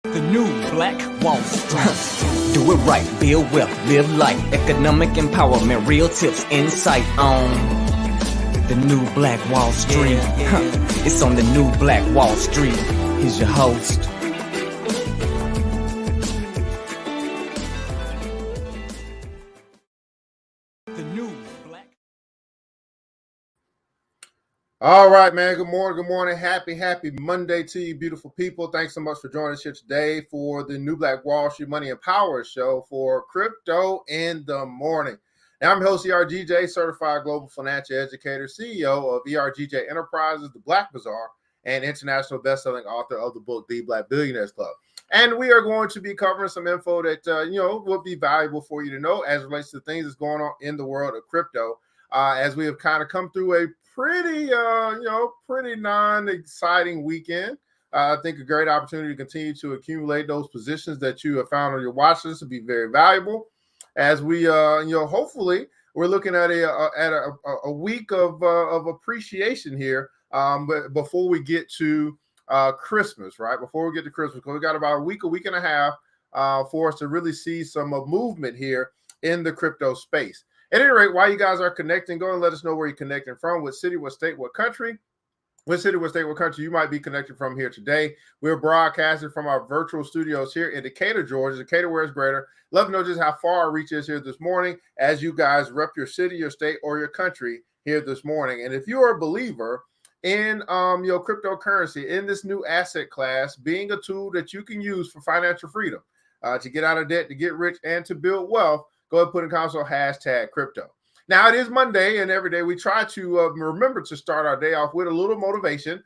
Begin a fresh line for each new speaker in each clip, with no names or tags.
The new Black Wall Street. Do it right, build wealth, live life, economic empowerment, real tips, insight on the new Black Wall Street. It's on the new Black Wall Street. Here's your host. The new Black.
All right, man. Good morning. Good morning. Happy Monday to you, beautiful people. Thanks so much for joining us here today for the new Black Wall Street Money and Power show for Crypto in the Morning. Now, I'm host ERGJ, certified global financial educator, CEO of ERGJ Enterprises, the Black Bazaar, and international best-selling author of the book, The Black Billionaires Club. And we are going to be covering some info that, will be valuable for you to know as it relates to things that's going on in the world of crypto. As we have kind of come through a pretty non-exciting weekend. I think a great opportunity to continue to accumulate those positions that you have found on your watch list to be very valuable. As we, hopefully we're looking at a week of appreciation here. But before we get to Christmas, right? Before we get to Christmas, because we got about a week and a half for us to really see some movement here in the crypto space. At any rate, while you guys are connecting, go and let us know where you're connecting from, what city, what state, what country. What city, what state, what country you might be connected from here today. We're broadcasting from our virtual studios here in Decatur, Georgia. Decatur, where it's greater. Love to know just how far our reach is here this morning as you guys rep your city, your state, or your country here this morning. And if you're a believer in cryptocurrency, in this new asset class, being a tool that you can use for financial freedom, to get out of debt, to get rich, and to build wealth, go ahead and put in console #crypto. Now, it is Monday, and every day we try to remember to start our day off with a little motivation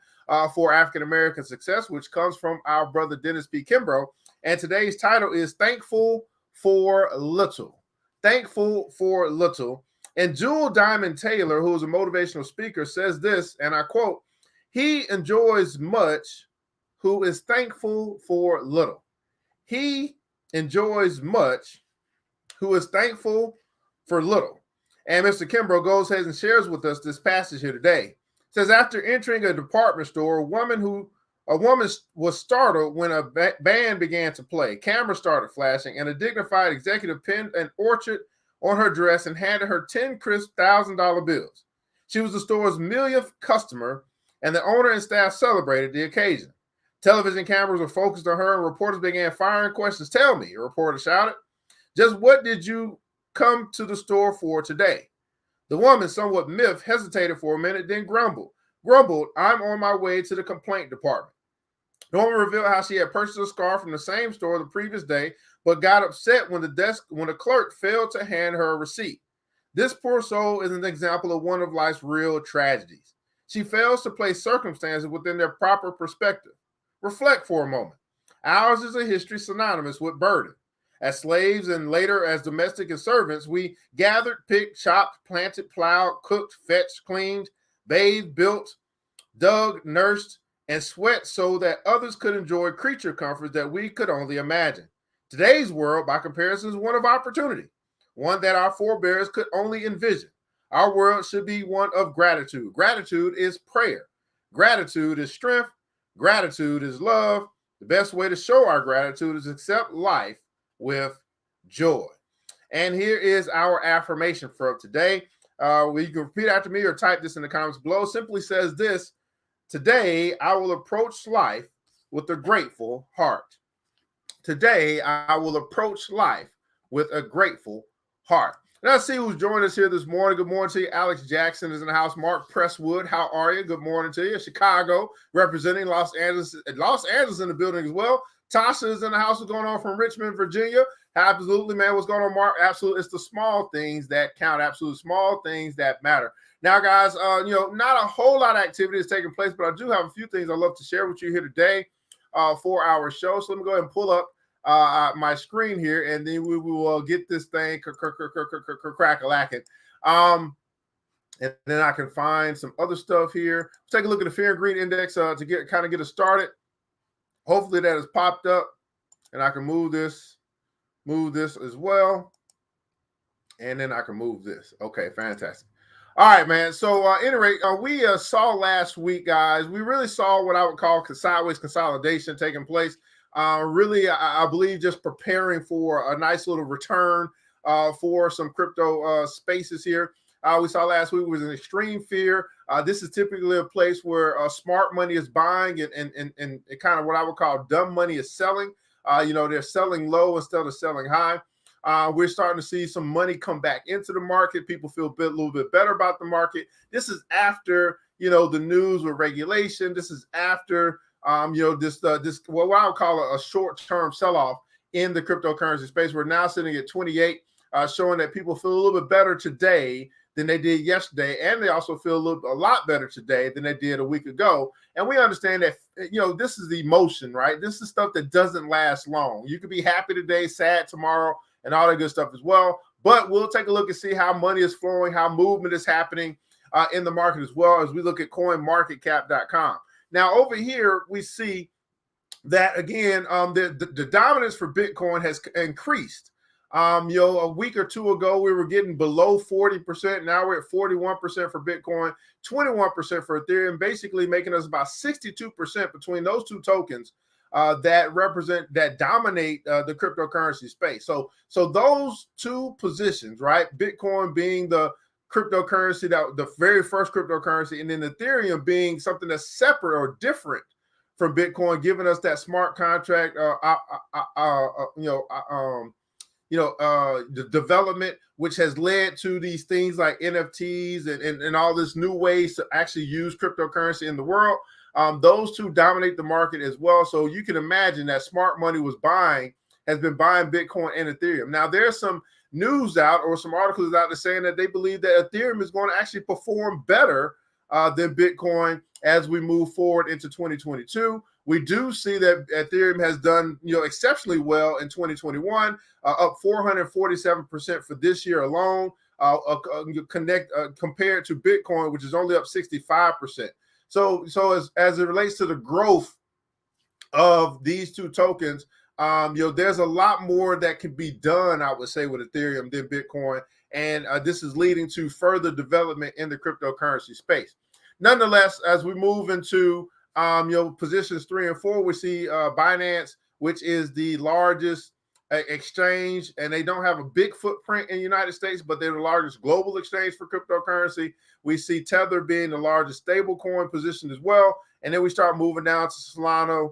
for African-American success, which comes from our brother Dennis P. Kimbrough. And today's title is Thankful for Little. Thankful for Little. And Jewel Diamond Taylor, who is a motivational speaker, says this, and I quote, "He enjoys much who is thankful for little." He enjoys much who is thankful for little. And Mr. Kimbrough goes ahead and shares with us this passage here today. It says, after entering a department store, a woman was startled when a band began to play. Cameras started flashing, and a dignified executive pinned an orchard on her dress and handed her 10 crisp $1,000 bills. She was the store's millionth customer, and the owner and staff celebrated the occasion. Television cameras were focused on her, and reporters began firing questions. "Tell me," a reporter shouted, "just what did you come to the store for today?" The woman, somewhat miffed, hesitated for a minute, then grumbled, "I'm on my way to the complaint department." The woman revealed how she had purchased a scarf from the same store the previous day, but got upset when the clerk failed to hand her a receipt. This poor soul is an example of one of life's real tragedies. She fails to place circumstances within their proper perspective. Reflect for a moment. Ours is a history synonymous with burden. As slaves and later as domestic and servants, we gathered, picked, chopped, planted, plowed, cooked, fetched, cleaned, bathed, built, dug, nursed, and sweat so that others could enjoy creature comforts that we could only imagine. Today's world, by comparison, is one of opportunity, one that our forebears could only envision. Our world should be one of gratitude. Gratitude is prayer. Gratitude is strength. Gratitude is love. The best way to show our gratitude is accept life with joy. And here is our affirmation for today. You can repeat after me or type this in the comments below. Simply says this: today I will approach life with a grateful heart. Today I will approach life with a grateful heart. Let's see who's joining us here this morning. Good morning to you. Alex Jackson is in the house. Mark Presswood, how are you? Good morning to you. Chicago, representing Los Angeles in the building as well. Tasha is in the house. What's going on from Richmond, Virginia? Absolutely, man. What's going on, Mark? Absolutely. It's the small things that count. Absolutely. Small things that matter. Now, guys, not a whole lot of activity is taking place, but I do have a few things I'd love to share with you here today for our show. So let me go ahead and pull up my screen here, and then we will get this thing crack-a-lacking. And then I can find some other stuff here. Let's take a look at the Fear and Greed Index to get us started. Hopefully that has popped up, and I can move this as well. And then I can move this. Okay, fantastic. All right, man. So at any rate, we saw last week, guys, we really saw what I would call sideways consolidation taking place. Really, I believe just preparing for a nice little return for some crypto spaces here. We saw last week was an extreme fear. This is typically a place where smart money is buying and kind of what I would call dumb money is selling. They're selling low instead of selling high. We're starting to see some money come back into the market. People feel a little bit better about the market. This is after, the news with regulation. This is after, this what I would call a short-term sell-off in the cryptocurrency space. We're now sitting at 28, showing that people feel a little bit better today than they did yesterday, and they also feel a lot better today than they did a week ago. And we understand that, this is emotion, right? This is stuff that doesn't last long. You could be happy today, sad tomorrow, and all that good stuff as well. But we'll take a look and see how money is flowing, how movement is happening in the market as well as we look at coinmarketcap.com. Now, over here, we see that, again, the dominance for Bitcoin has increased. A week or two ago, we were getting below 40%. Now we're at 41% for Bitcoin, 21% for Ethereum, basically making us about 62% between those two tokens that dominate the cryptocurrency space. So those two positions, right? Bitcoin being the cryptocurrency, the very first cryptocurrency, and then Ethereum being something that's separate or different from Bitcoin, giving us that smart contract, the development, which has led to these things like NFTs and all this new ways to actually use cryptocurrency in the world. Those two dominate the market as well. So you can imagine that smart money has been buying Bitcoin and Ethereum. Now, there's some news out or some articles out there saying that they believe that Ethereum is going to actually perform better than Bitcoin as we move forward into 2022. We do see that Ethereum has done, exceptionally well in 2021, up 447% for this year alone, compared to Bitcoin, which is only up 65%. So as it relates to the growth of these two tokens, there's a lot more that can be done, I would say, with Ethereum than Bitcoin, and this is leading to further development in the cryptocurrency space. Nonetheless, as we move into positions 3 and 4, we see Binance, which is the largest exchange, and they don't have a big footprint in the United States, but they're the largest global exchange for cryptocurrency. We see Tether being the largest stablecoin position as well, and then we start moving down to Solana,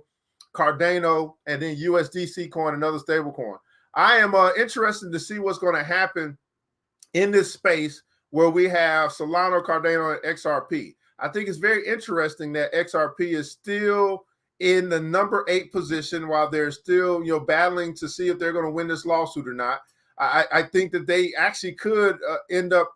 Cardano, and then USDC coin, another stablecoin. I am interested to see what's going to happen in this space where we have Solana, Cardano, and XRP. I think it's very interesting that XRP is still in the number 8 position while they're still, battling to see if they're going to win this lawsuit or not. I think that they actually could end up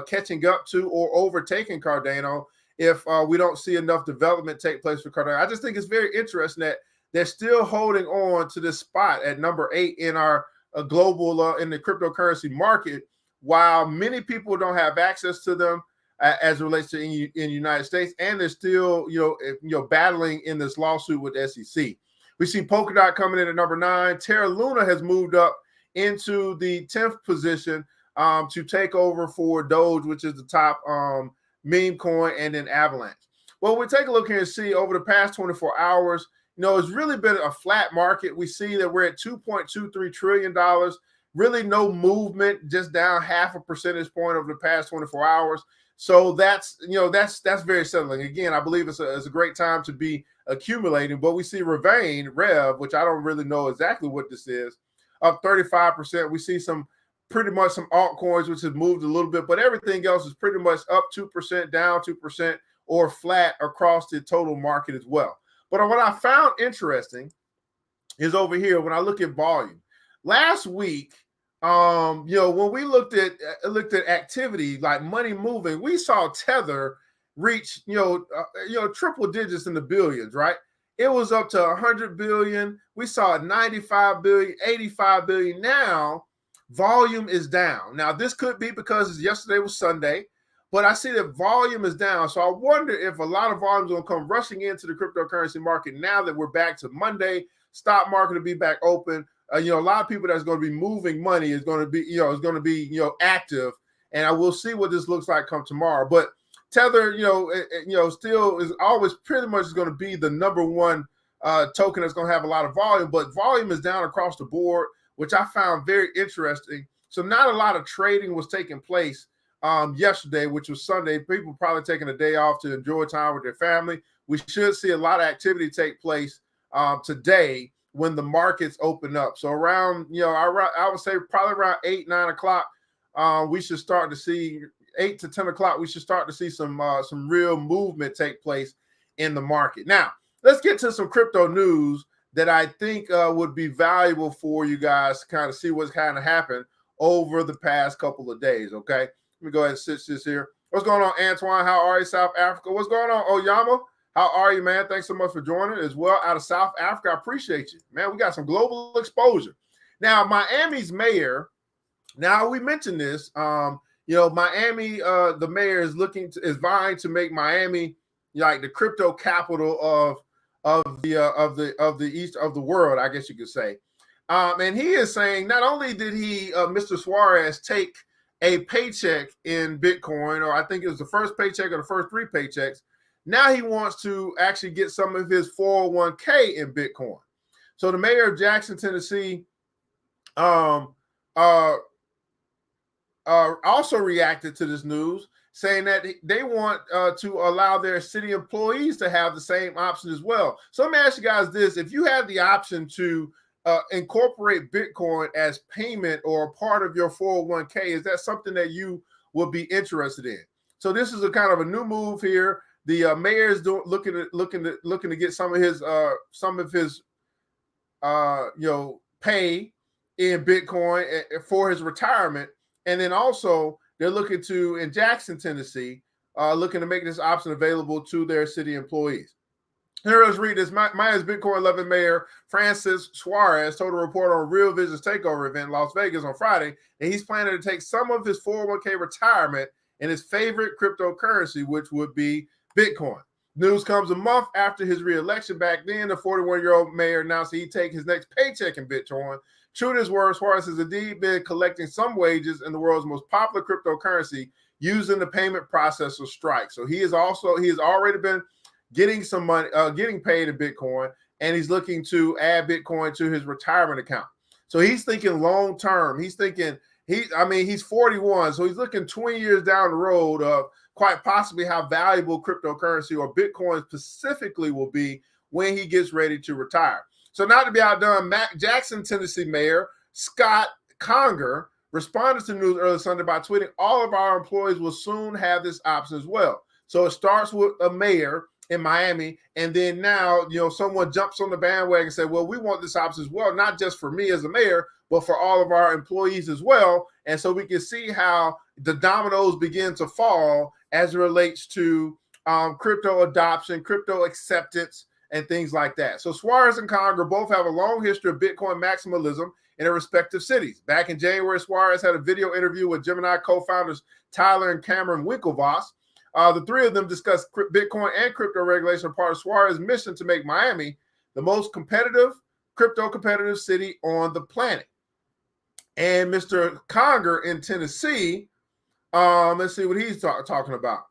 catching up to or overtaking Cardano if we don't see enough development take place for Cardano. I just think it's very interesting that they're still holding on to this spot at number 8 in our global in the cryptocurrency market, while many people don't have access to them as it relates to in the United States, and they're still battling in this lawsuit with SEC. We see Polkadot coming in at number 9. Terra Luna has moved up into the 10th position to take over for Doge, which is the top meme coin, and then Avalanche. Well, we take a look here and see over the past 24 hours, it's really been a flat market. We see that we're at $2.23 trillion. Really no movement, just down 0.5 percentage point over the past 24 hours. So that's very settling. Again, I believe it's a great time to be accumulating. But we see Rev, which I don't really know exactly what this is, up 35%. We see pretty much some altcoins which have moved a little bit, but everything else is pretty much up 2%, down 2%, or flat across the total market as well. But what I found interesting is over here when I look at volume. Last week, when we looked at activity like money moving, we saw Tether reach triple digits in the billions, right? It was up to 100 billion. We saw 95 billion, 85 billion. Now volume is down. Now this could be because yesterday was Sunday, but I see that volume is down. So I wonder if a lot of volume is going to come rushing into the cryptocurrency market now that we're back to Monday. Stock market will be back open. A lot of people that's going to be moving money is going to be, active, and I will see what this looks like come tomorrow. But Tether, still is always pretty much going to be the number one token that's going to have a lot of volume, but volume is down across the board, which I found very interesting. So not a lot of trading was taking place yesterday, which was Sunday. People probably taking a day off to enjoy time with their family. We should see a lot of activity take place today when the markets open up. So around, I would say probably around 8, 9 o'clock, we should start to see 8 to 10 o'clock. We should start to see some real movement take place in the market. Now, let's get to some crypto news that I think would be valuable for you guys to kind of see what's kind of happened over the past couple of days. Okay, let me go ahead and switch this here. What's going on, Antoine? How are you, South Africa? What's going on, Oyama? How are you, man? Thanks so much for joining as well out of South Africa. I appreciate you, man. We got some global exposure. Now, Miami's mayor. Now we mentioned this. Miami, the mayor is vying to make Miami like the crypto capital of the east of the world, I guess you could say. And he is saying not only did Mr. Suarez take a paycheck in Bitcoin, or I think it was the first paycheck or the first 3 paychecks. Now he wants to actually get some of his 401k in Bitcoin. So the mayor of Jackson, Tennessee, also reacted to this news, saying that they want to allow their city employees to have the same option as well. So let me ask you guys this. If you have the option to incorporate Bitcoin as payment or part of your 401k, is that something that you would be interested in? So this is a kind of a new move here. The mayor is looking to get some of his pay in Bitcoin for his retirement, and then also they're looking to, in Jackson, Tennessee, looking to make this option available to their city employees. Here, let's read this. Miami's Bitcoin loving mayor Francis Suarez told a reporter on Real Vision's takeover event in Las Vegas on Friday that he's planning to take some of his 401k retirement in his favorite cryptocurrency, which would be Bitcoin. News comes a month after his re-election. Back then, the 41-year-old mayor announced that he'd take his next paycheck in Bitcoin. True to his words, Suarez has indeed been collecting some wages in the world's most popular cryptocurrency using the payment processor Strike. So he has already been getting some money, getting paid in Bitcoin, and he's looking to add Bitcoin to his retirement account. So he's thinking long term. He's thinking he's 41, so he's looking 20 years down the road of quite possibly how valuable cryptocurrency or Bitcoin specifically will be when he gets ready to retire. So not to be outdone, Jackson, Tennessee Mayor Scott Conger responded to the news early Sunday by tweeting, "All of our employees will soon have this option as well." So it starts with a mayor in Miami, and then now, someone jumps on the bandwagon and said, well, we want this option as well, not just for me as a mayor, but for all of our employees as well. And so we can see how the dominoes begin to fall as it relates to crypto adoption, crypto acceptance, and things like that. So Suarez and Conger both have a long history of Bitcoin maximalism in their respective cities. Back in January, Suarez had a video interview with Gemini co-founders Tyler and Cameron Winklevoss. The three of them discussed Bitcoin and crypto regulation, part of Suarez's mission to make Miami the most crypto competitive city on the planet. And Mr. Conger in Tennessee, let's see what he's talking about.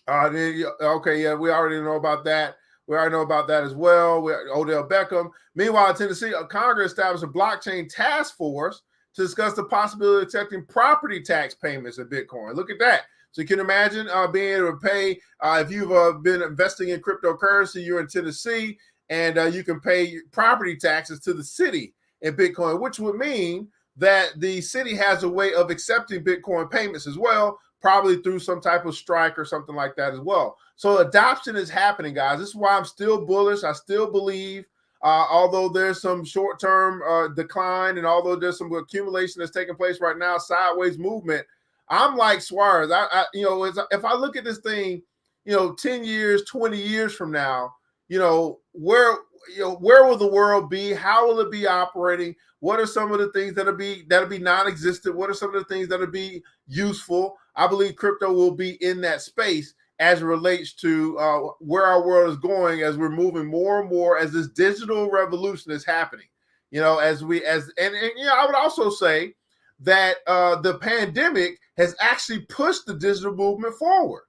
Okay, yeah, we already know about that. We already know about that as well. Odell Beckham. Meanwhile, in Tennessee, Conger established a blockchain task force to discuss the possibility of accepting property tax payments in Bitcoin. Look at that. So you can imagine being able to pay, if you've been investing in cryptocurrency, you're in Tennessee, and you can pay property taxes to the city in Bitcoin, which would mean that the city has a way of accepting Bitcoin payments as well, probably through some type of Strike or something like that as well. So adoption is happening, guys. This is why I'm still bullish. I still believe, although there's some short-term decline, and although there's some accumulation that's taking place right now, sideways movement, I'm like Suarez. If I look at this thing, 10 years, 20 years from now, where will the world be? How will it be operating? What are some of the things that'll be non-existent? What are some of the things that'll be useful? I believe crypto will be in that space as it relates to where our world is going as we're moving more and more as this digital revolution is happening. I would also say that the pandemic has actually pushed the digital movement forward.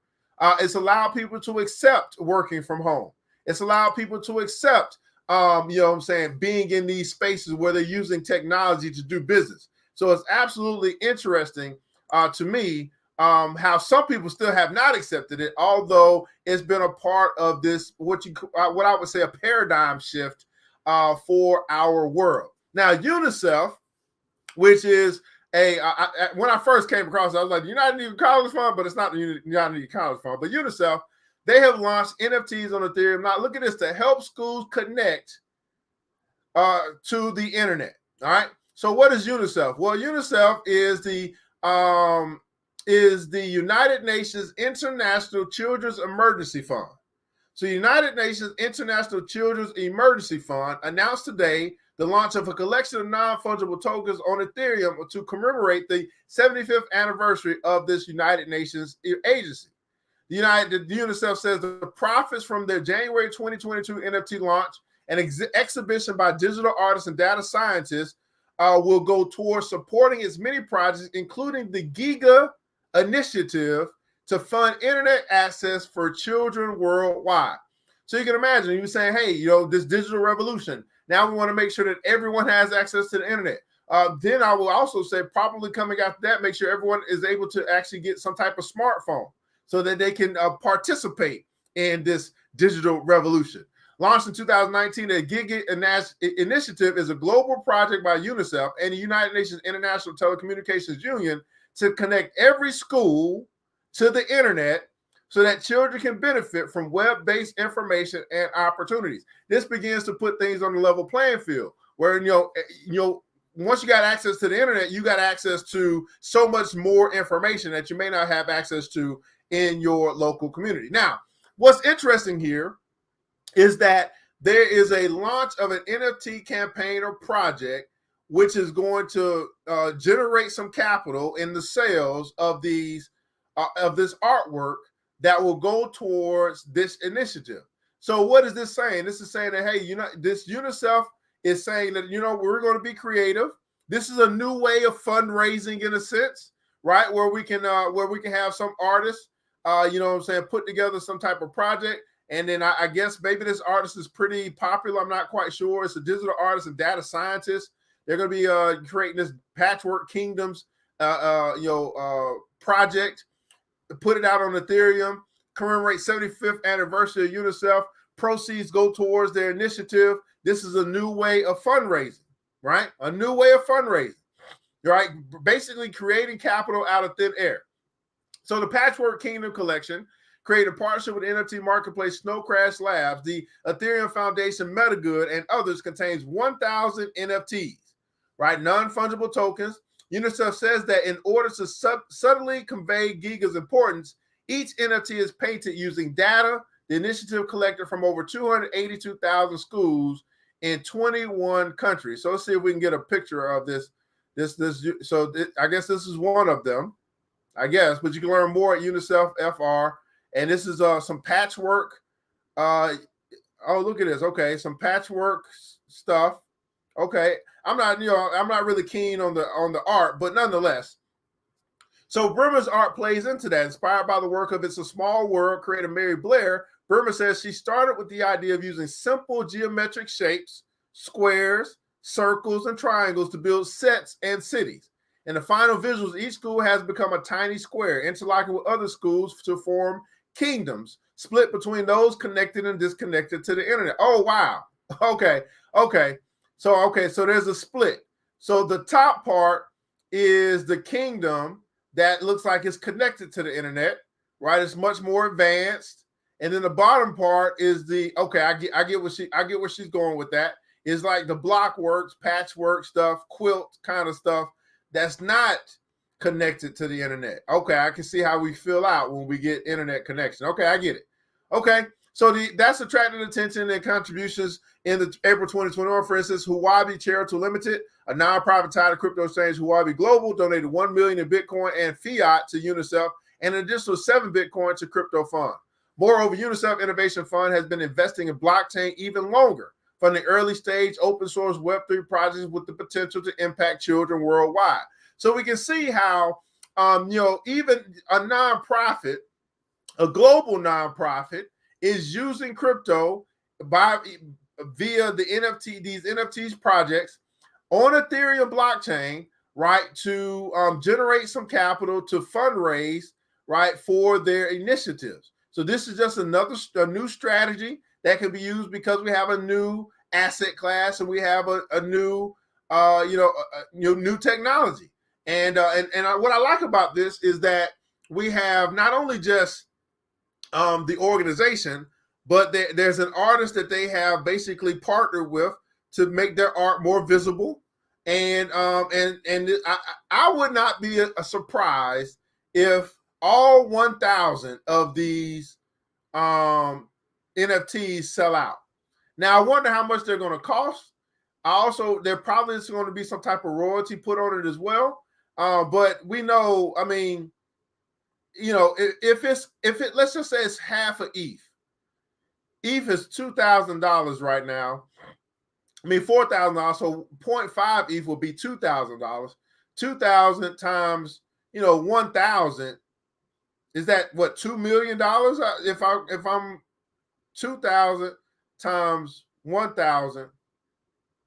It's allowed people to accept working from home. It's allowed people to accept, being in these spaces where they're using technology to do business. So it's absolutely interesting to me how some people still have not accepted it, although it's been a part of this, what I would say a paradigm shift for our world. Now, UNICEF, which is when I first came across it, I was like, the United Negro College Fund, but it's not the United Negro College Fund. But UNICEF, they have launched NFTs on Ethereum. Now, look at this, to help schools connect to the internet. All right. So what is UNICEF? Well, UNICEF is the United Nations International Children's Emergency Fund. So the United Nations International Children's Emergency Fund announced today the launch of a collection of non-fungible tokens on Ethereum to commemorate the 75th anniversary of this United Nations agency. The UNICEF says the profits from their January 2022 NFT launch and exhibition by digital artists and data scientists will go towards supporting its many projects, including the Giga initiative to fund internet access for children worldwide. So you can imagine, you're saying, hey, this digital revolution, now we want to make sure that everyone has access to the internet. Then I will also say, probably coming after that, make sure everyone is able to actually get some type of smartphone so that they can participate in this digital revolution. Launched in 2019, the Giga initiative is a global project by UNICEF and the United Nations International Telecommunications Union to connect every school to the internet so that children can benefit from web-based information and opportunities. This begins to put things on the level playing field where, once you got access to the internet, you got access to so much more information that you may not have access to in your local community. Now, what's interesting here is that there is a launch of an NFT campaign or project which is going to generate some capital in the sales of this artwork that will go towards this initiative. So what is this saying? This is saying that, hey, this UNICEF is saying that, we're going to be creative. This is a new way of fundraising in a sense, right? Where we can have some artists, put together some type of project. And then I guess maybe this artist is pretty popular. I'm not quite sure. It's a digital artist and data scientist. They're going to be creating this Patchwork Kingdoms, project, put it out on Ethereum, commemorate 75th anniversary of UNICEF. Proceeds go towards their initiative. This is a new way of fundraising, right? A new way of fundraising, right? Basically creating capital out of thin air. So the Patchwork Kingdom collection created a partnership with NFT marketplace Snow Crash Labs, the Ethereum Foundation MetaGood, and others, contains 1,000 NFTs, right? Non-fungible tokens. UNICEF says that in order to subtly convey Giga's importance, each NFT is painted using data the initiative collected from over 282,000 schools in 21 countries. So let's see if we can get a picture of this. I guess this is one of them, I guess, but you can learn more at UNICEF FR. And this is some patchwork. Oh, look at this. Okay, some patchwork stuff. Okay, I'm not really keen on the art, but nonetheless. So Burma's art plays into that, inspired by the work of It's a Small World creator Mary Blair. Burma says she started with the idea of using simple geometric shapes, squares, circles, and triangles to build sets and cities. In the final visuals, each school has become a tiny square, interlocking with other schools to form kingdoms, split between those connected and disconnected to the internet. Oh, wow. Okay. So there's a split. So the top part is the kingdom that looks like it's connected to the internet, right? It's much more advanced. And then the bottom part is I get where she's going with that. It's like the block works, patchwork stuff, quilt kind of stuff that's not connected to the internet. Okay, I can see how we fill out when we get internet connection. Okay, I get it. Okay, so that's attracted attention and contributions in the April 2021. For instance, Huobi Charitable Limited, a nonprofit tied to crypto exchange Huobi Global, donated $1 million in Bitcoin and fiat to UNICEF and an additional 7 Bitcoin to Crypto Fund. Moreover, UNICEF Innovation Fund has been investing in blockchain even longer, funding early stage open source Web3 projects with the potential to impact children worldwide. So we can see how, even a global nonprofit, is using crypto via the NFT, these NFTs projects on Ethereum blockchain, right, to generate some capital to fundraise, right, for their initiatives. So this is just a new strategy that can be used because we have a new asset class and we have a new, new technology. And what I like about this is that we have not only just the organization, but there's an artist that they have basically partnered with to make their art more visible. And I would not be a surprise if all 1,000 of these NFTs sell out. Now I wonder how much they're going to cost. Also, there probably is going to be some type of royalty put on it as well. But we know, I mean, if it let's just say it's half of ETH. ETH is $2,000 right now. I mean, $4,000. So 0.5 ETH will be $2,000. 2,000 times 1,000 is that what $2 million? If I'm 2,000 times 1,000,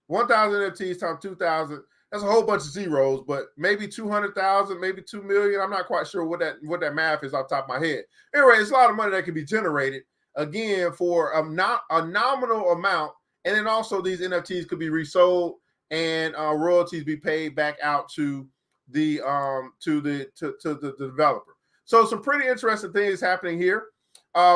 1,000 NFTs times 2,000. That's a whole bunch of zeros, but maybe 200,000, maybe 2 million. I'm not quite sure what that math is off the top of my head. Anyway, it's a lot of money that can be generated again for a nominal amount, and then also these NFTs could be resold and royalties be paid back out to the developer. So some pretty interesting things happening here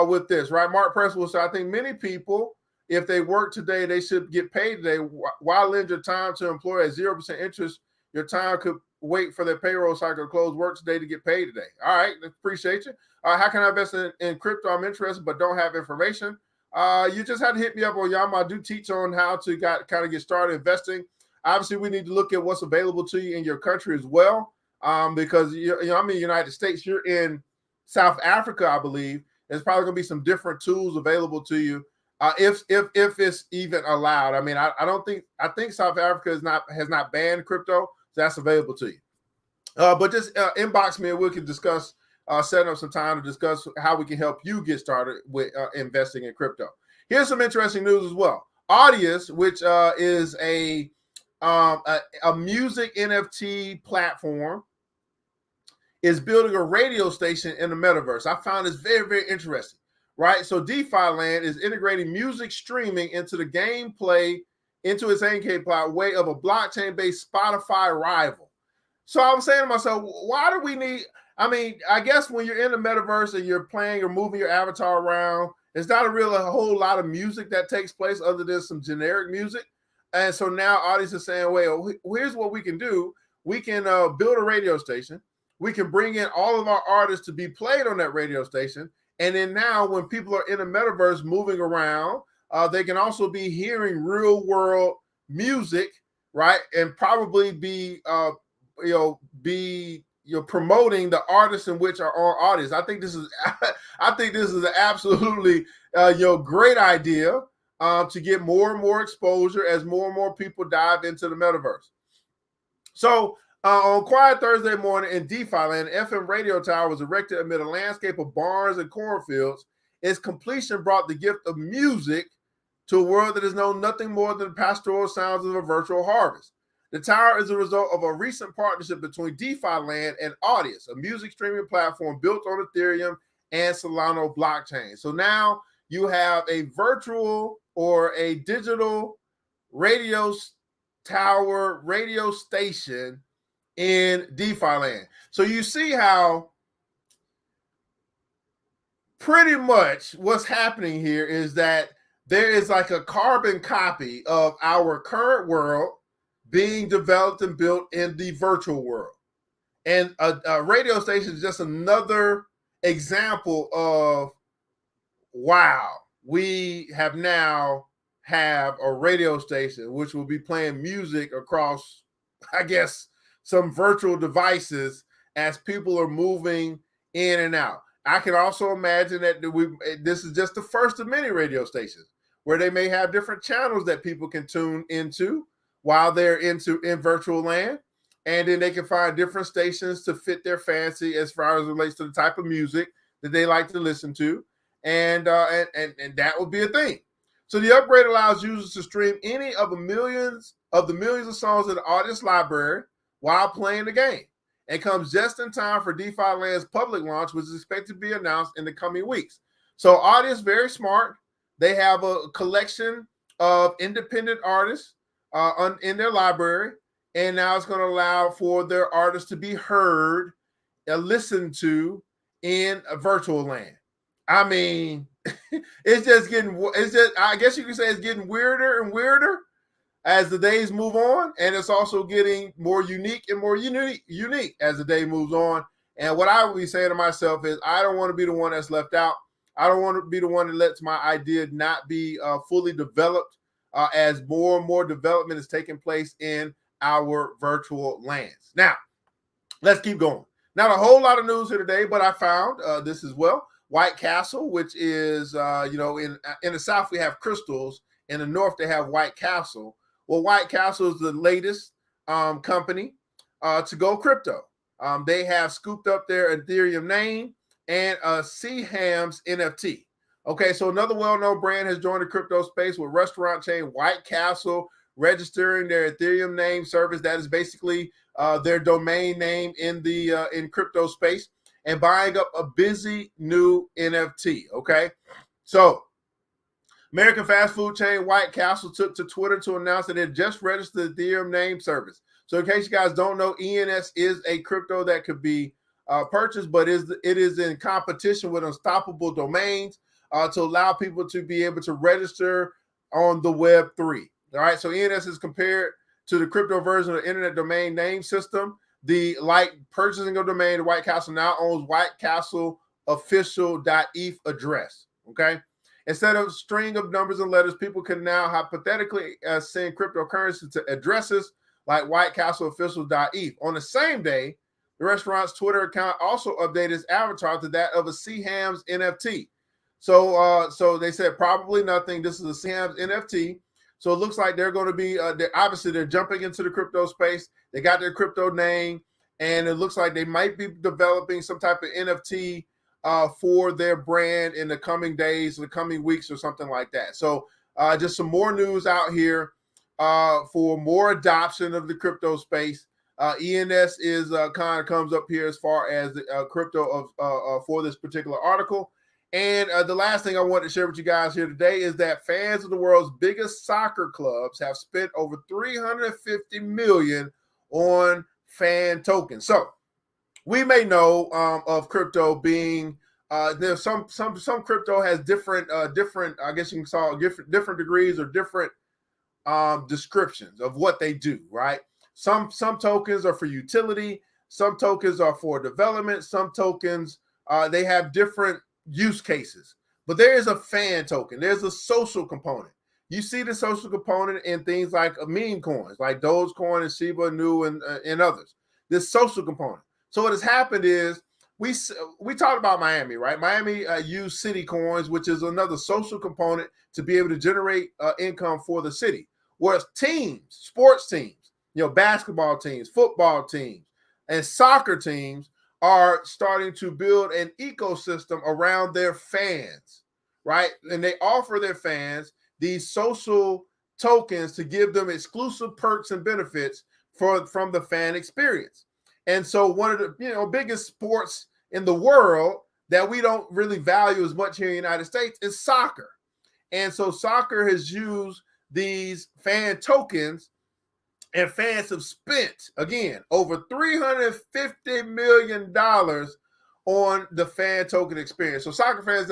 with this, right? Mark Percival said, I think many people, if they work today, they should get paid today. Why lend your time to an employer at 0% interest? Your time could wait for their payroll cycle to close. Work today to get paid today. All right, appreciate you. How can I invest in crypto? I'm interested, but don't have information. You just have to hit me up on Yama. I do teach on how to kind of get started investing. Obviously, we need to look at what's available to you in your country as well, because I'm in the United States. You're in South Africa, I believe. There's probably going to be some different tools available to you. If it's even allowed. I mean, I think South Africa has not banned crypto, so that's available to you. But just inbox me and we can discuss setting up some time to discuss how we can help you get started with investing in crypto. Here's some interesting news as well. Audius, which is a music NFT platform, is building a radio station in the metaverse. I found this very, very interesting. Right, so DeFi Land is integrating music streaming into the gameplay, into its gameplay way of a blockchain-based Spotify rival. So I was saying to myself, why do we need? I mean, I guess when you're in the metaverse and you're playing or moving your avatar around, there's not a whole lot of music that takes place other than some generic music. And so now Audience is saying, well, here's what we can do. We can build a radio station. We can bring in all of our artists to be played on that radio station. And then now when people are in the metaverse moving around, they can also be hearing real world music, right? And probably be promoting the artists in which are on Audience. I think this is an absolutely great idea to get more and more exposure as more and more people dive into the metaverse. So on Quiet Thursday morning in DeFi Land, FM radio tower was erected amid a landscape of barns and cornfields. Its completion brought the gift of music to a world that has known nothing more than pastoral sounds of a virtual harvest. The tower is a result of a recent partnership between DeFi Land and Audius, a music streaming platform built on Ethereum and Solana blockchain. So now you have a virtual or a digital radio tower, radio station in DeFi Land. So you see how pretty much what's happening here is that there is like a carbon copy of our current world being developed and built in the virtual world. And a radio station is just another example of, wow, we have now have a radio station which will be playing music across, I guess, some virtual devices as people are moving in and out. I can also imagine that this is just the first of many radio stations where they may have different channels that people can tune into while they're in virtual land. And then they can find different stations to fit their fancy as far as it relates to the type of music that they like to listen to. And that would be a thing. So the upgrade allows users to stream any of the millions of songs in the artist library while playing the game, and comes just in time for DeFi Land's public launch, which is expected to be announced in the coming weeks. So artists, very smart. They have a collection of independent artists in their library, and now it's going to allow for their artists to be heard and listened to in a virtual land. I mean, I guess you could say it's getting weirder and weirder as the days move on, and it's also getting more unique and more unique as the day moves on. And what I would be saying to myself is, I don't want to be the one that's left out. I don't want to be the one that lets my idea not be fully developed as more and more development is taking place in our virtual lands. Now, let's keep going. Not a whole lot of news here today, but I found this as well. White Castle, which is, in the South, we have crystals. In the North, they have White Castle. Well, White Castle is the latest company to go crypto. They have scooped up their Ethereum name and Seahams NFT. Okay, so another well-known brand has joined the crypto space with restaurant chain White Castle registering their Ethereum name service. That is basically their domain name in the in crypto space, and buying up a busy new NFT. Okay, so American fast food chain White Castle took to Twitter to announce that it just registered the Ethereum name service. So in case you guys don't know, ENS is a crypto that could be purchased, but it is in competition with unstoppable domains to allow people to be able to register on the Web3. All right, so ENS is compared to the crypto version of the internet domain name system. The purchasing of domain, the White Castle now owns White Castle official.eth address. Okay, instead of a string of numbers and letters, people can now hypothetically send cryptocurrency to addresses like White Castle official.eth. On the same day, the restaurant's Twitter account also updated its avatar to that of a Seahams NFT. So they said probably nothing. This is a Seahams NFT. So it looks like they're going to be, they're jumping into the crypto space. They got their crypto name, and it looks like they might be developing some type of NFT for their brand in the coming days, the coming weeks, or something like that. So just some more news out here for more adoption of the crypto space. ENS is kind of comes up here as far as the crypto of for this particular article. And the last thing I want to share with you guys here today is that fans of the world's biggest soccer clubs have spent over $350 million on fan tokens. So we may know of crypto being there's some crypto has different I guess you can call different degrees or different descriptions of what they do, right? Some tokens are for utility, some tokens are for development, some tokens they have different use cases. But there is a fan token. There's a social component. You see the social component in things like meme coins, like Dogecoin and Shiba Inu and others. This social component. So what has happened is we talked about Miami, right? Miami used city coins, which is another social component to be able to generate income for the city. Whereas teams, sports teams, basketball teams, football teams, and soccer teams are starting to build an ecosystem around their fans, right? And they offer their fans these social tokens to give them exclusive perks and benefits from the fan experience. And so one of the biggest sports in the world that we don't really value as much here in the United States is soccer. And so soccer has used these fan tokens, and fans have spent, again, over $350 million on the fan token experience. So soccer fans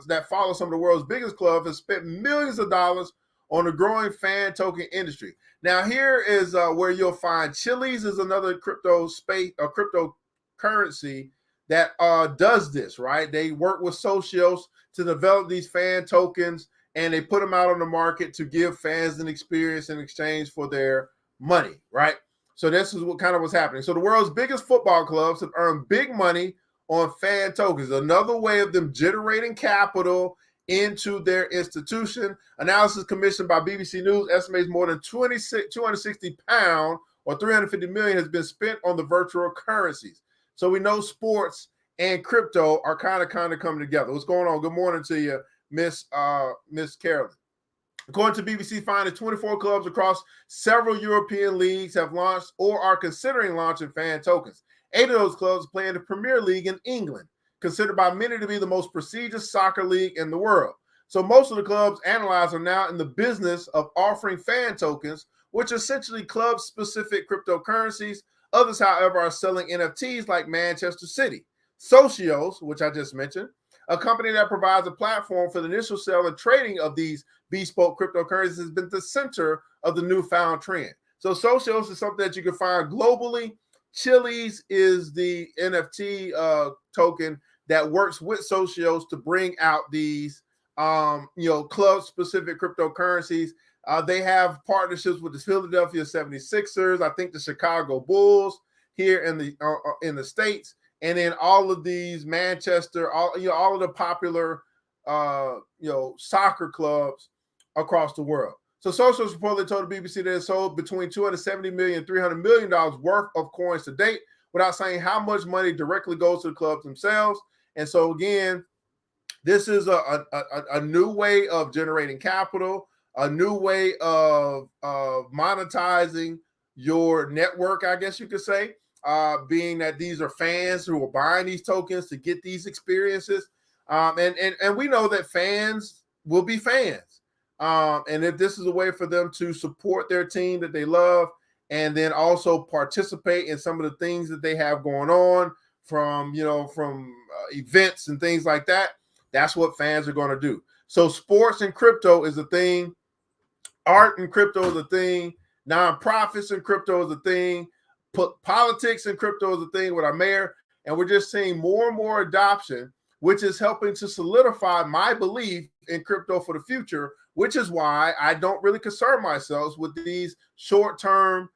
that follow some of the world's biggest clubs have spent millions of dollars on the growing fan token industry. Now, here is where you'll find Chili's is another crypto space or cryptocurrency that does this, right? They work with socios to develop these fan tokens, and they put them out on the market to give fans an experience in exchange for their money, right? So this is what's happening. So the world's biggest football clubs have earned big money on fan tokens, another way of them generating capital into their institution. Analysis commissioned by BBC News estimates more than 260 pounds or 350 million has been spent on the virtual currencies. So we know sports and crypto are kind of coming together. What's going on? Good morning to you, Miss Carolyn. According to BBC Finance, 24 clubs across several European leagues have launched or are considering launching fan tokens. 8 of those clubs play in the Premier League in England, considered by many to be the most prestigious soccer league in the world. So most of the clubs analyzed are now in the business of offering fan tokens, which are essentially club-specific cryptocurrencies. Others, however, are selling NFTs like Manchester City. Socios, which I just mentioned, a company that provides a platform for the initial sale and trading of these bespoke cryptocurrencies, has been the center of the newfound trend. So Socios is something that you can find globally. Chili's is the NFT token that works with Socios to bring out these club-specific cryptocurrencies. They have partnerships with the Philadelphia 76ers, I think the Chicago Bulls here in the States, and then all of these Manchester, all of the popular soccer clubs across the world. So Socios reportedly told the BBC that it sold between $270 million and $300 million worth of coins to date, without saying how much money directly goes to the clubs themselves. And so again, this is a new way of generating capital, a new way of monetizing your network, I guess you could say, being that these are fans who are buying these tokens to get these experiences. And we know that fans will be fans. And if this is a way for them to support their team that they love, and then also participate in some of the things that they have going on from events and things like that, that's what fans are going to do. So sports and crypto is a thing. Art and crypto is a thing. Nonprofits and crypto is a thing. Politics and crypto is a thing with our mayor. And we're just seeing more and more adoption, which is helping to solidify my belief in crypto for the future, which is why I don't really concern myself with these short-term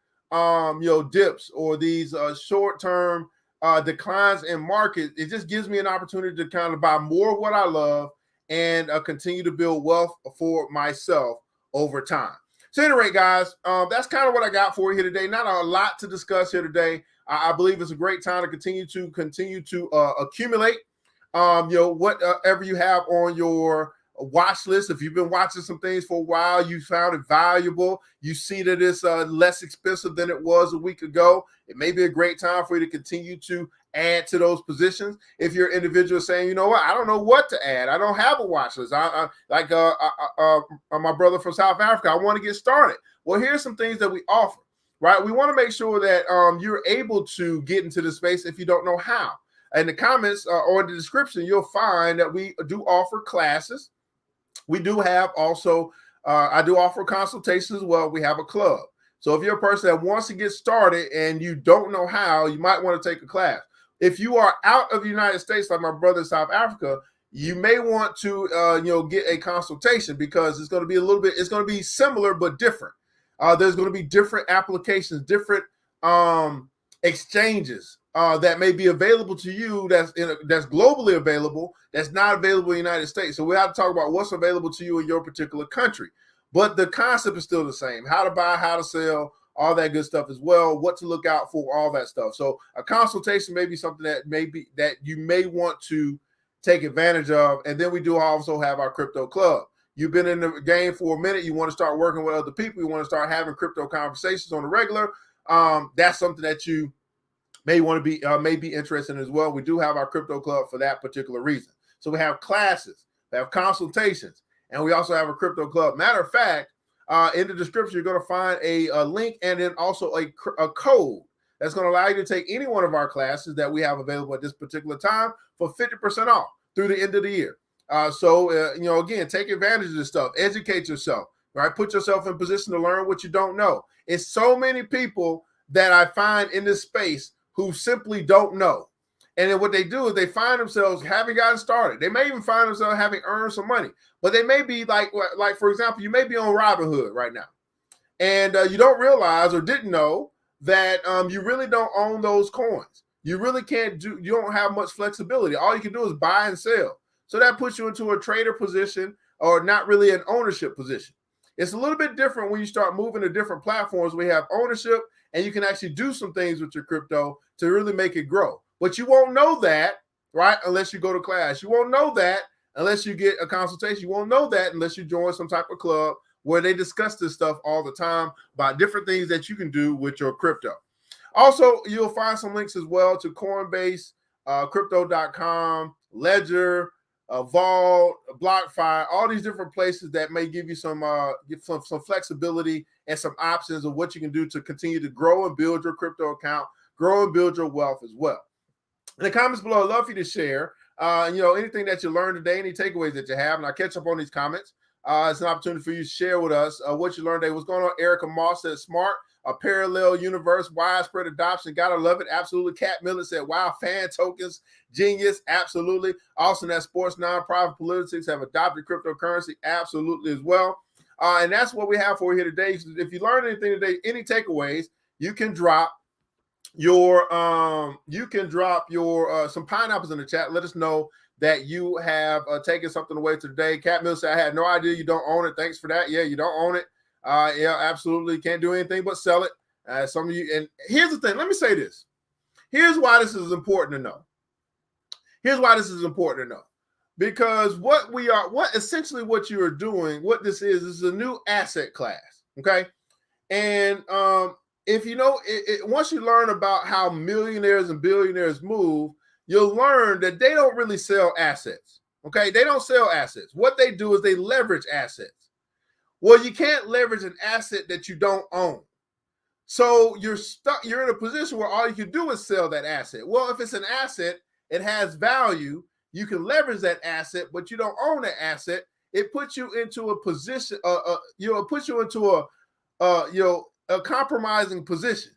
dips or these short-term declines in market. It just gives me an opportunity to kind of buy more of what I love and continue to build wealth for myself over time. So anyway, guys, that's kind of what I got for you here today. Not a lot to discuss here today. I believe it's a great time to continue to accumulate whatever you have on your watch list. If you've been watching some things for a while, you found it valuable, you see that it's less expensive than it was a week ago, it may be a great time for you to continue to add to those positions. If you're an individual saying, you know what, I don't know what to add, I don't have a watch list, my brother from South Africa, I want to get started. Well, here's some things that we offer, right? We want to make sure that you're able to get into this space if you don't know how. In the comments or in the description, you'll find that we do offer classes. We do have also, I do offer consultations as well. We have a club. So if you're a person that wants to get started and you don't know how, you might want to take a class. If you are out of the United States, like my brother in South Africa, you may want to, get a consultation, because it's going to be it's going to be similar, but different. There's going to be different applications, different exchanges that may be available to you that's globally available, that's not available in the United States. So we have to talk about what's available to you in your particular country. But the concept is still the same: how to buy, how to sell, all that good stuff as well, what to look out for, all that stuff. So a consultation may be something that you may want to take advantage of. And then we do also have our crypto club. You've been in the game for a minute, you want to start working with other people, you want to start having crypto conversations on the regular. That's something that you may want to be interested in as well. We do have our crypto club for that particular reason. So we have classes, we have consultations, and we also have a crypto club. Matter of fact, in the description, you're going to find a link and then also a code that's going to allow you to take any one of our classes that we have available at this particular time for 50% off through the end of the year. Again, take advantage of this stuff. Educate yourself, right? Put yourself in position to learn what you don't know. It's so many people that I find in this space who simply don't know. And then what they do is they find themselves having gotten started. They may even find themselves having earned some money, but they may be like for example, you may be on Robinhood right now, and you don't realize or didn't know that you really don't own those coins. You really you don't have much flexibility. All you can do is buy and sell. So that puts you into a trader position, or not really an ownership position. It's a little bit different when you start moving to different platforms. We have ownership, and you can actually do some things with your crypto to really make it grow. But you won't know that, right, unless you go to class. You won't know that unless you get a consultation. You won't know that unless you join some type of club where they discuss this stuff all the time about different things that you can do with your crypto. Also, you'll find some links as well to Coinbase, crypto.com, Ledger, Vault, BlockFi, all these different places that may give you some flexibility and some options of what you can do to continue to grow and build your crypto account, grow and build your wealth as well. In the comments below, I'd love for you to share, anything that you learned today, any takeaways that you have, and I'll catch up on these comments. It's an opportunity for you to share with us what you learned today. What's going on? Erica Moss said, smart, a parallel universe, widespread adoption. Gotta love it. Absolutely. Cat Miller said, wow, fan tokens, genius. Absolutely. Austin, that sports, nonprofit politics have adopted cryptocurrency. Absolutely as well. And that's what we have for you here today. If you learned anything today, any takeaways, you can drop your some pineapples in the chat. Let us know that you have taken something away today. Cat Mill said, I had no idea you don't own it. Thanks for that. Yeah, you don't own it. Yeah, absolutely. Can't do anything but sell it. Some of you, and here's the thing. Let me say this. Here's why this is important to know. Here's why this is important to know. Because what essentially what you are doing, what this is a new asset class. Okay. And if you know, once you learn about how millionaires and billionaires move, you'll learn that they don't really sell assets. Okay. They don't sell assets. What they do is they leverage assets. Well, you can't leverage an asset that you don't own. So you're stuck. You're in a position where all you can do is sell that asset. Well, if it's an asset, it has value. You can leverage that asset, but you don't own that asset. It puts you into a position. It puts you into a compromising position.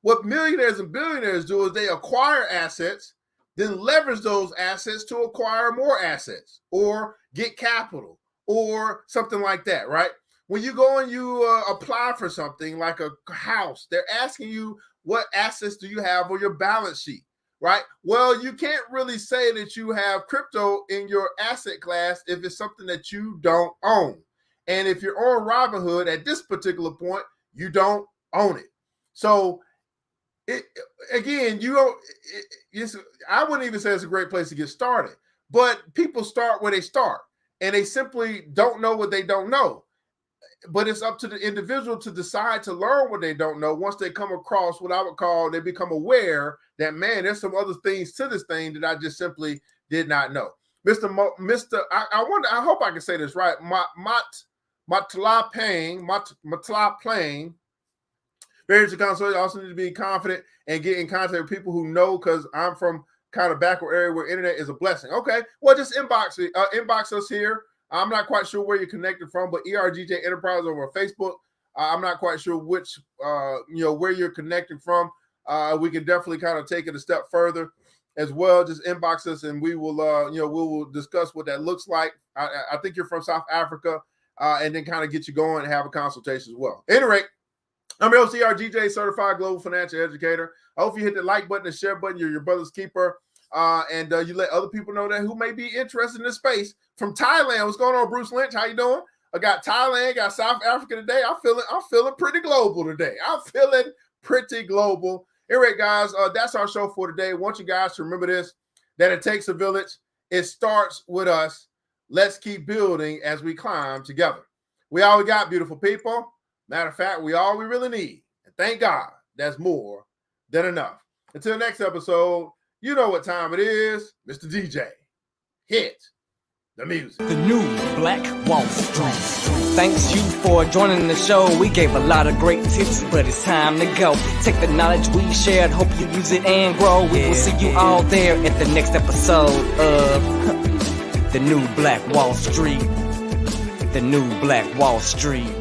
What millionaires and billionaires do is they acquire assets, then leverage those assets to acquire more assets or get capital or something like that, right? When you go and you apply for something like a house, they're asking you what assets do you have on your balance sheet, right? Well, you can't really say that you have crypto in your asset class if it's something that you don't own. And if you're on Robinhood at this particular point, you don't own it. So I wouldn't even say it's a great place to get started, but people start where they start and they simply don't know what they don't know. But it's up to the individual to decide to learn what they don't know. Once they come across what I would call, they become aware that, man, there's some other things to this thing that I just simply did not know. I hope I can say this right. Matla Plain. Very consult. I also need to be confident and get in contact with people who know, because I'm from kind of backward area where internet is a blessing. Okay, well, just inbox us here. I'm not quite sure where you're connected from, but ERGJ Enterprise over Facebook. I'm not quite sure which, where you're connecting from. We can definitely kind of take it a step further as well. Just inbox us and we will, we will discuss what that looks like. I think you're from South Africa, and then kind of get you going and have a consultation as well. At any rate, I'm your host, ERGJ, Certified Global Financial Educator. I hope you hit the like button and share button. You're your brother's keeper. And you let other people know that who may be interested in this space. From Thailand, what's going on, Bruce Lynch? How you doing? I got Thailand, got South Africa today. I'm feeling pretty global today. I'm feeling pretty global. Anyway, guys, that's our show for today. I want you guys to remember this, that it takes a village. It starts with us. Let's keep building as we climb together. We all we got, beautiful people. Matter of fact, we all we really need. And thank God, that's more than enough. Until next episode, you know what time it is. Mr. DJ, hit the music.
The new Black Wall Street. Thanks you for joining the show. We gave a lot of great tips, but it's time to go. Take the knowledge we shared, hope you use it and grow. We will see you all there at the next episode of The New Black Wall Street. The New Black Wall Street.